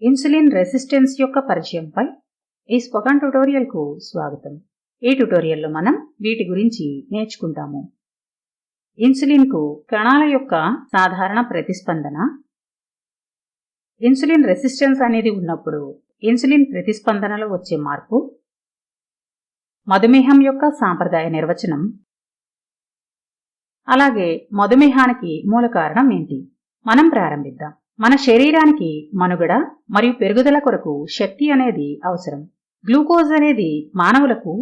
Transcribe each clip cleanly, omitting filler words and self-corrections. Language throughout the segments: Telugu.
ఇన్సులిన్ రెసిస్టెన్స్ యొక్క పరిచయంపై ఈ స్పోకెన్ ట్యుటోరియల్కు స్వాగతం. ఈ ట్యుటోరియల్లో మనం వీటి గురించి నేర్చుకుంటాము. ఇన్సులిన్కు కణాల యొక్క సాధారణ ప్రతిస్పందన, ఇన్సులిన్ రెసిస్టెన్స్ అనేది ఉన్నప్పుడు ఇన్సులిన్ ప్రతిస్పందనలో వచ్చే మార్పు, మధుమేహం యొక్క సాంప్రదాయ నిర్వచనం, అలాగే మధుమేహానికి మూల కారణం ఏంటి. మనం ప్రారంభిద్దాం. మన శరీరానికి మనుగడ మరియు పెరుగుదల కొరకు శక్తి అనేది అవసరం. గ్లూకోజ్ అనేది మానవులకు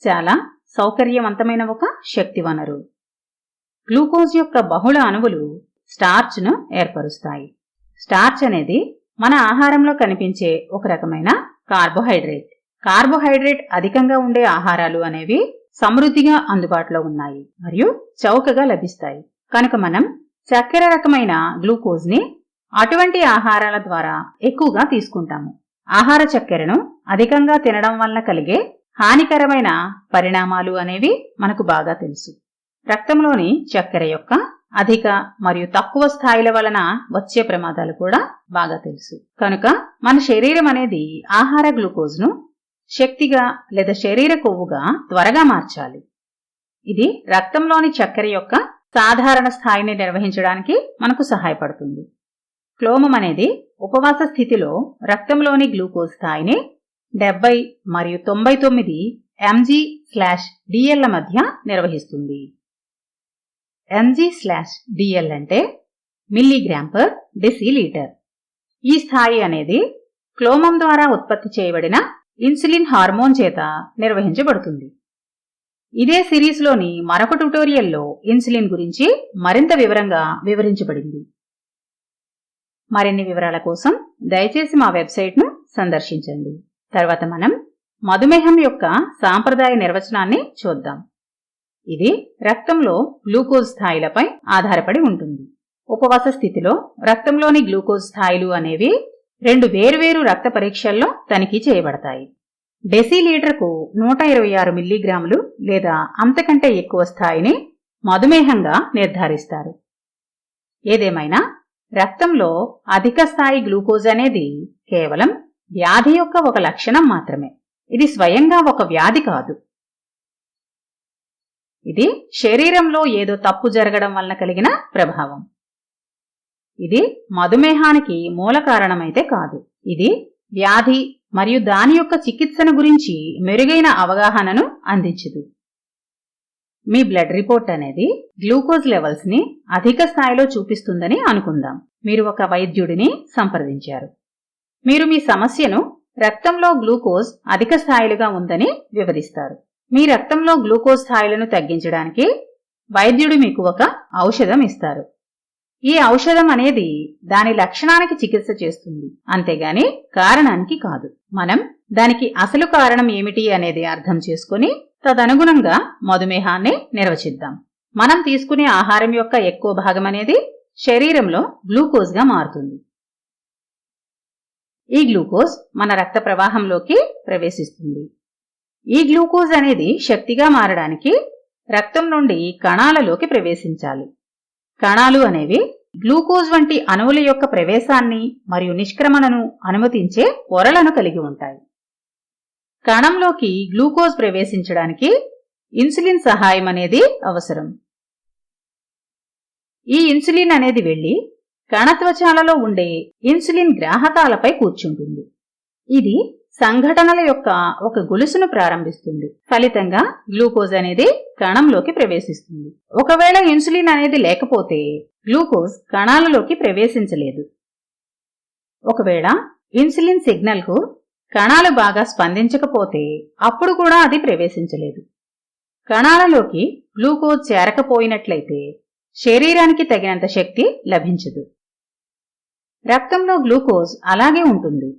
చాలా సౌకర్యవంతమైన ఒక శక్తి వనరు. గ్లూకోజ్ యొక్క బహుళ అణువులు స్టార్చ్ను ఏర్పరుస్తాయి. స్టార్చ్ అనేది మన ఆహారంలో కనిపించే ఒక రకమైన కార్బోహైడ్రేట్. కార్బోహైడ్రేట్ అధికంగా ఉండే ఆహారాలు అనేవి సమృద్ధిగా అందుబాటులో ఉన్నాయి మరియు చౌకగా లభిస్తాయి. కనుక మనం చక్కెర రకమైన గ్లూకోజ్ని అటువంటి ఆహారాల ద్వారా ఎక్కువగా తీసుకుంటాము. ఆహార చక్కెరను అధికంగా తినడం వల్ల కలిగే హానికరమైన పరిణామాలు అనేవి మనకు బాగా తెలుసు. రక్తంలోని చక్కెర యొక్క అధిక మరియు తక్కువ స్థాయిల వలన వచ్చే ప్రమాదాలు కూడా బాగా తెలుసు. కనుక మన శరీరం అనేది ఆహార గ్లూకోజ్ను శక్తిగా లేదా శరీర కొవ్వుగా త్వరగా మార్చాలి. ఇది రక్తంలోని చక్కెర యొక్క సాధారణ స్థాయిని నిర్వహించడానికి మనకు సహాయపడుతుంది. క్లోమం అనేది ఉపవాస స్థితిలో రక్తంలోని గ్లూకోజ్ స్థాయిని 70 మరియు 99 mg/dl మధ్య నిర్వహిస్తుంది. mg/dl అంటే mg/dL. ఈ స్థాయి అనేది క్లోమం ద్వారా ఉత్పత్తి చేయబడిన ఇన్సులిన్ హార్మోన్ చేత నిర్వహించబడుతుంది. ఇదే సిరీస్లోని మరొక ట్యుటోరియల్లో ఇన్సులిన్ గురించి మరింత వివరంగా వివరించబడింది. మరిన్ని వివరాల కోసం దయచేసి మా వెబ్సైట్ను సందర్శించండి. తర్వాత మనం మధుమేహం యొక్క సాంప్రదాయ నిర్వచనాన్ని చూద్దాం. ఇది రక్తంలో గ్లూకోజ్ స్థాయిలపై ఆధారపడి ఉంటుంది. ఉపవాస స్థితిలో రక్తంలోని గ్లూకోజ్ స్థాయిలు అనేవి 2 వేర్వేరు రక్త పరీక్షల్లో తనిఖీ చేయబడతాయి. డెసిలీటర్కు 126 మిల్లీగ్రాములు లేదా అంతకంటే ఎక్కువ స్థాయిని మధుమేహంగా నిర్ధారిస్తారు. ఏదేమైనా రక్తంలో అధిక స్థాయి గ్లూకోజ్ అనేది కేవలం వ్యాధి యొక్క ఒక లక్షణం మాత్రమే. ఇది స్వయంగా ఒక వ్యాధి కాదు. ఇది శరీరంలో ఏదో తప్పు జరగడం వలన కలిగిన ప్రభావం. ఇది మధుమేహానికి మూల కారణమైతే కాదు. ఇది వ్యాధి మరియు దాని యొక్క చికిత్సను గురించి మెరుగైన అవగాహనను అందించదు. మీ బ్లడ్ రిపోర్ట్ అనేది గ్లూకోజ్ లెవెల్స్ ని అధిక స్థాయిలో చూపిస్తుందని అనుకుందాం. మీరు ఒక వైద్యుడిని సంప్రదించారు. మీరు మీ సమస్యను రక్తంలో గ్లూకోజ్ అధిక స్థాయిలుగా ఉందని వివరిస్తారు. మీ రక్తంలో గ్లూకోజ్ స్థాయిలను తగ్గించడానికి వైద్యుడు మీకు ఒక ఔషధం ఇస్తారు. ఈ ఔషధం అనేది దాని లక్షణానికి చికిత్స చేస్తుంది, అంతేగాని కారణానికి కాదు. మనం దానికి అసలు కారణం ఏమిటి అనేది అర్థం చేసుకుని తదనుగుణంగా మధుమేహాన్ని నిర్వచిద్దాం. మనం తీసుకునే ఆహారం యొక్క ఎక్కువ భాగం అనేది శరీరంలో గ్లూకోజ్గా మారుతుంది. ఈ గ్లూకోజ్ మన రక్త ప్రవాహంలోకి ప్రవేశిస్తుంది. ఈ గ్లూకోజ్ అనేది శక్తిగా మారడానికి రక్తం నుండి కణాలలోకి ప్రవేశించాలి. కణాలు అనేవి గ్లూకోజ్ వంటి అణువుల యొక్క ప్రవేశాన్ని మరియు నిష్క్రమణను అనుమతించే పొరలను కలిగి ఉంటాయి. కణంలోకి గ్లూకోజ్ ప్రవేశించడానికి ఇన్సులిన్ సహాయం అనేది అవసరం. ఈ ఇన్సులిన్ అనేది వెళ్లి కణత్వచాలలో ఉండే ఇన్సులిన్ గ్రాహకాలపై కూర్చుంటుంది. ఇది సంఘటనల యొక్క ఒక గొలుసును ప్రారంభిస్తుంది. ఫలితంగా గ్లూకోజ్ అనేది కణంలోకి ప్రవేశిస్తుంది. ఒకవేళ ఇన్సులిన్ అనేది లేకపోతే గ్లూకోజ్ కణాలలోకి ప్రవేశించలేదు. ఒకవేళ ఇన్సులిన్ సిగ్నల్ కు కణాలు బాగా స్పందించకపోతే అప్పుడు కూడా అది ప్రవేశించలేదు. కణాలలోకి గ్లూకోజ్ చేరకపోయినట్లయితే శరీరానికి తగినంత శక్తి లభించదు. రక్తంలో గ్లూకోజ్ అలాగే ఉంటుంది.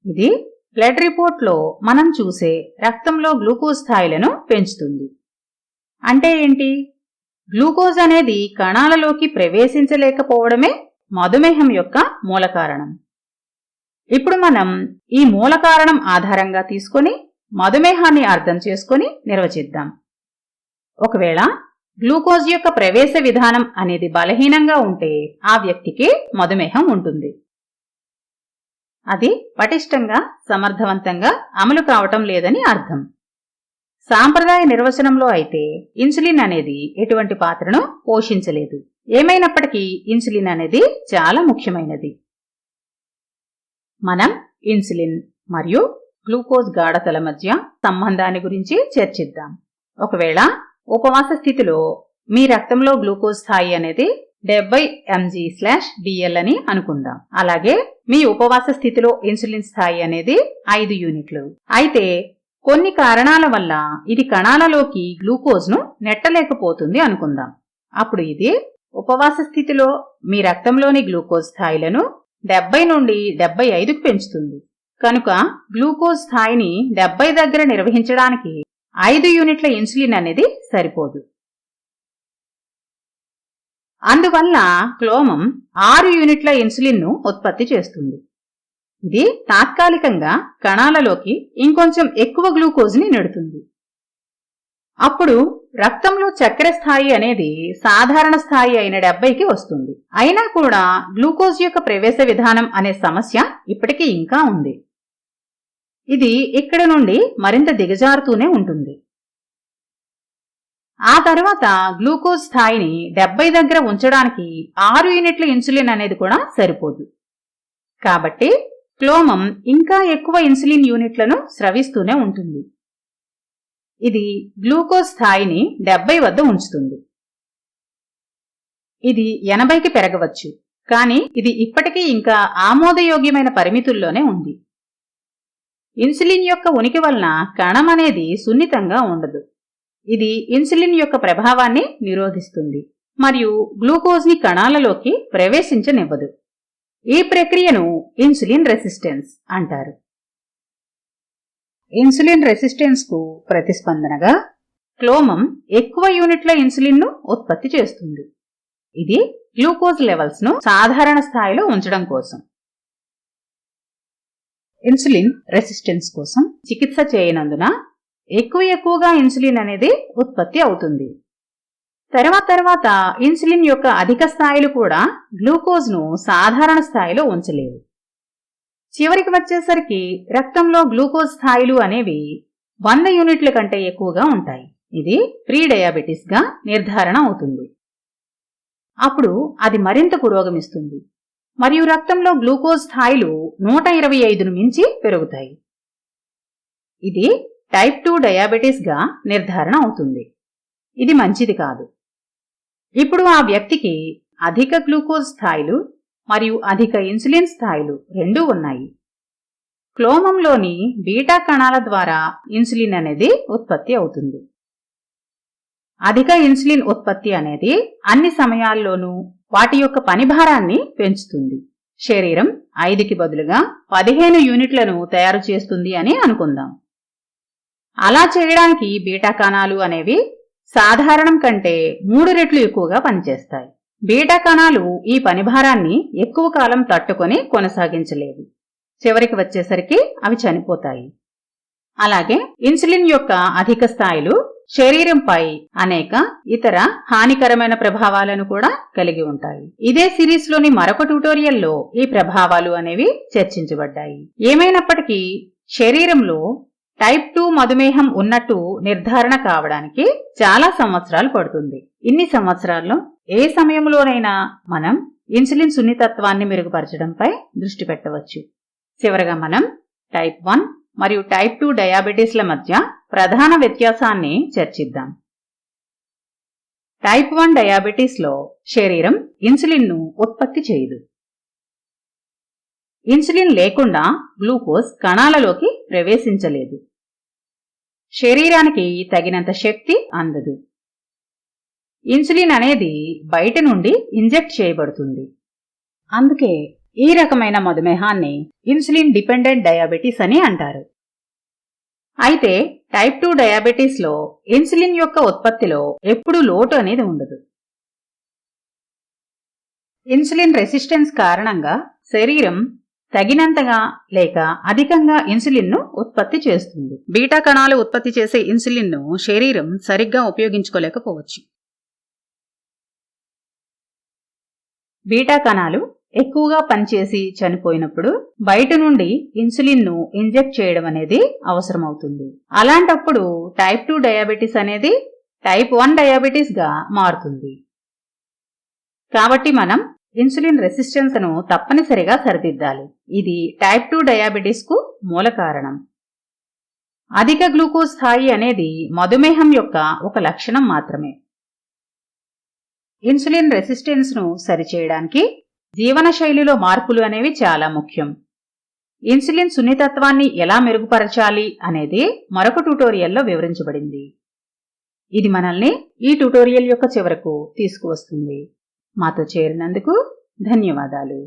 ఇది బ్లడ్ రిపోర్ట్లో మనం చూసే రక్తంలో గ్లూకోజ్ స్థాయిలను పెంచుతుంది. అంటే ఏంటి? గ్లూకోజ్ అనేది కణాలలోకి ప్రవేశించలేకపోవడమే మధుమేహం యొక్క మూల కారణం. ఇప్పుడు మనం ఈ మూల కారణం ఆధారంగా తీసుకొని మధుమేహాన్ని అర్థం చేసుకొని నిర్వచిద్దాం. ఒకవేళ గ్లూకోజ్ యొక్క ప్రవేశ విధానం అనేది బలహీనంగా ఉంటే ఆ వ్యక్తికి మధుమేహం ఉంటుంది. అది పటిష్టంగా సమర్థవంతంగా అమలు కావటం లేదని అర్థం. సాంప్రదాయ నిర్వచనంలో అయితే ఇన్సులిన్ అనేది ఎటువంటి పాత్రను పోషించలేదు. ఏమైనప్పటికీ ఇన్సులిన్ అనేది చాలా ముఖ్యమైనది. మనం ఇన్సులిన్ మరియు గ్లూకోజ్ గాఢతల మధ్య సంబంధాన్ని గురించి చర్చిద్దాం. ఒకవేళ ఉపవాస స్థితిలో మీ రక్తంలో గ్లూకోజ్ స్థాయి అనేది 70 mg/dl అని అనుకుందాం. అలాగే మీ ఉపవాస స్థితిలో ఇన్సులిన్ స్థాయి అనేది 5 యూనిట్లు. అయితే కొన్ని కారణాల వల్ల ఇది కణాలలోకి గ్లూకోజ్ ను నెట్టలేకపోతుంది అనుకుందాం. అప్పుడు ఇది ఉపవాస స్థితిలో మీ రక్తంలోని గ్లూకోజ్ స్థాయిలను 70 నుండి 75కు పెంచుతుంది. కనుక గ్లూకోజ్ స్థాయిని 70 దగ్గర నిర్వహించడానికి 5 యూనిట్ల ఇన్సులిన్ అనేది సరిపోదు. అందువల్ల క్లోమం 6 యూనిట్ల ఇన్సులిన్ ను ఉత్పత్తి చేస్తుంది. ఇది తాత్కాలికంగా కణాలలోకి ఇంకొంచెం ఎక్కువ గ్లూకోజ్ ని నెడుతుంది. అప్పుడు రక్తంలో చక్కెర స్థాయి అనేది సాధారణ స్థాయి అయిన 70కి వస్తుంది. అయినా కూడా గ్లూకోజ్ యొక్క ప్రవేశ విధానం అనే సమస్య ఇప్పటికీ ఇంకా ఉంది. ఇది ఇక్కడ నుండి మరింత దిగజారుతూనే ఉంటుంది. ఆ తర్వాత గ్లూకోజ్ స్థాయిని 70 దగ్గర ఉంచడానికి 6 యూనిట్ల ఇన్సులిన్ అనేది కూడా సరిపోదు. కాబట్టి క్లోమం ఇంకా ఎక్కువ ఇన్సులిన్ యూనిట్లను స్రవిస్తూనే ఉంటుంది. ఇది గ్లూకోజ్ స్థాయిని 70 వద్ద ఉంచుతుంది. ఇది 80కి పెరగవచ్చు, కానీ ఇది ఇప్పటికీ ఇంకా ఆమోదయోగ్యమైన పరిమితుల్లోనే ఉంది. ఇన్సులిన్ యొక్క ఉనికి వలన కణం అనేది సున్నితంగా ఉండదు. ఇది ఇన్సులిన్ యొక్క ప్రభావాన్ని నిరోధిస్తుంది మరియు గ్లూకోజ్ ని కణాలలోకి ప్రవేశించనివ్వదు. ఈ ప్రక్రియను ఇన్సులిన్ రెసిస్టెన్స్ అంటారు. ఇన్సులిన్ రెసిస్టెన్స్ కు ప్రతిస్పందనగా క్లోమం ఎక్కువ యూనిట్ల ఇన్సులిన్ ను ఉత్పత్తి చేస్తుంది. ఇది గ్లూకోజ్ లెవెల్స్ ను సాధారణ స్థాయిలో ఉంచడం కోసం. ఇన్సులిన్ రెసిస్టెన్స్ కోసం చికిత్స చేయనందున ఎక్కువగా ఇన్సులిన్ అనేది ఉత్పత్తి అవుతుంది. తర్వాత ఇన్సులిన్ యొక్క అధిక స్థాయిలు కూడా గ్లూకోజ్ ను సాధారణ స్థాయిలో ఉంచలేవు. చివరికి వచ్చేసరికి రక్తంలో గ్లూకోజ్ స్థాయిలు అనేవి 100 యూనిట్ల కంటే ఎక్కువగా ఉంటాయి. ఇది ప్రీ డయాబెటిస్ గా నిర్ధారణ అవుతుంది. అప్పుడు అది మరింత పురోగమిస్తుంది మరియు రక్తంలో గ్లూకోజ్ స్థాయిలు 125ను మించి పెరుగుతాయి. ఇది టైప్ 2 డయాబెటిస్ గా నిర్ధారణ అవుతుంది. ఇది మంచిది కాదు. ఇప్పుడు ఆ వ్యక్తికి అధిక గ్లూకోజ్ స్థాయిలు మరియు అధిక ఇన్సులిన్ స్థాయిలు రెండూ ఉన్నాయి. క్లోమంలోని బీటా కణాల ద్వారా ఇన్సులిన్ అనేది ఉత్పత్తి అవుతుంది. అధిక ఇన్సులిన్ ఉత్పత్తి అనేది అన్ని సమయాల్లోనూ వాటి యొక్క పనిభారాన్ని పెంచుతుంది. శరీరం 5కి బదులుగా 15 యూనిట్లను తయారు చేస్తుంది అని అనుకుందాం. అలా చేయడానికి బీటా కణాలు అనేవి సాధారణం కంటే 3 రెట్లు ఎక్కువగా పనిచేస్తాయి. బీటా కణాలు ఈ పనిభారాన్ని ఎక్కువ కాలం తట్టుకొని కొనసాగించలేవు. చివరికి వచ్చేసరికి అవి చనిపోతాయి. అలాగే ఇన్సులిన్ యొక్క అధిక స్థాయిలు శరీరంపై అనేక ఇతర హానికరమైన ప్రభావాలను కూడా కలిగి ఉంటాయి. ఇదే సిరీస్ లోని మరొక ట్యుటోరియల్లో ఈ ప్రభావాలు అనేవి చర్చించబడ్డాయి. ఏమైనప్పటికీ శరీరంలో టైప్ 2 మధుమేహం ఉన్నట్టు నిర్ధారణ కావడానికి చాలా సంవత్సరాలు పడుతుంది. ఇన్ని సంవత్సరాల్లో ఏ సమయంలోనైనా మనం ఇన్సులిన్ సున్నితత్వాన్ని మెరుగుపరచడంపై దృష్టి పెట్టవచ్చు. చివరగా మనం టైప్ 1 మరియు టైప్ 2 డయాబెటీస్ల మధ్య ప్రధాన వ్యత్యాసాన్ని చర్చిద్దాం. టైప్ 1 డయాబెటీస్లో శరీరం ఇన్సులిన్ ను ఉత్పత్తి చేయదు. ఇన్సులిన్ లేకుండా గ్లూకోజ్ కణాలలోకి ప్రవేశించలేదు. శరీరానికి తగినంత శక్తి అందదు. ఇన్సులిన్ అనేది బయట నుండి ఇంజెక్ట్ చేయబడుతుంది. అందుకే ఈ రకమైన మధుమేహాన్ని ఇన్సులిన్ డిపెండెంట్ డయాబెటీస్ అని అంటారు. అయితే టైప్ 2 డయాబెటీస్లో ఇన్సులిన్ యొక్క ఉత్పత్తిలో ఎప్పుడూ లోటు అనేది ఉండదు. ఇన్సులిన్ రెసిస్టెన్స్ కారణంగా శరీరం తగినంతగా లేక అధికంగా ఇన్సులిన్ ను ఉత్పత్తి చేస్తుంది. బీటా కణాలు ఉత్పత్తి చేసే ఇన్సులిన్ ను శరీరం సరిగ్గా ఉపయోగించుకోలేకపోవచ్చు. బీటా కణాలు ఎక్కువగా పనిచేసి చనిపోయినప్పుడు బయట నుండి ఇన్సులిన్ను ఇంజెక్ట్ చేయడం అనేది అవసరమవుతుంది. అలాంటప్పుడు టైప్ 2 డయాబెటీస్ అనేది టైప్ 1 డయాబెటీస్ గా మారుతుంది. కాబట్టి మనం ఇన్సులిన్ రెసిస్టెన్స్ ను తప్పనిసరిగా సరిదిద్దాలి. ఇది టైప్ 2 డయాబెటీస్ కు మూల కారణం. అధిక గ్లూకోజ్ స్థాయి అనేది మధుమేహం యొక్క ఒక లక్షణం మాత్రమే. ఇన్సులిన్ రెసిస్టెన్స్ ను సరిచేయడానికి జీవనశైలిలో మార్పులు అనేవి చాలా ముఖ్యం. ఇన్సులిన్ సున్నితత్వాన్ని ఎలా మెరుగుపరచాలి అనేది మరొక ట్యుటోరియల్లో వివరించబడింది. ఇది మనల్ని ఈ ట్యుటోరియల్ యొక్క చివరకు తీసుకువస్తుంది. మాతో చేరినందుకు ధన్యవాదాలు.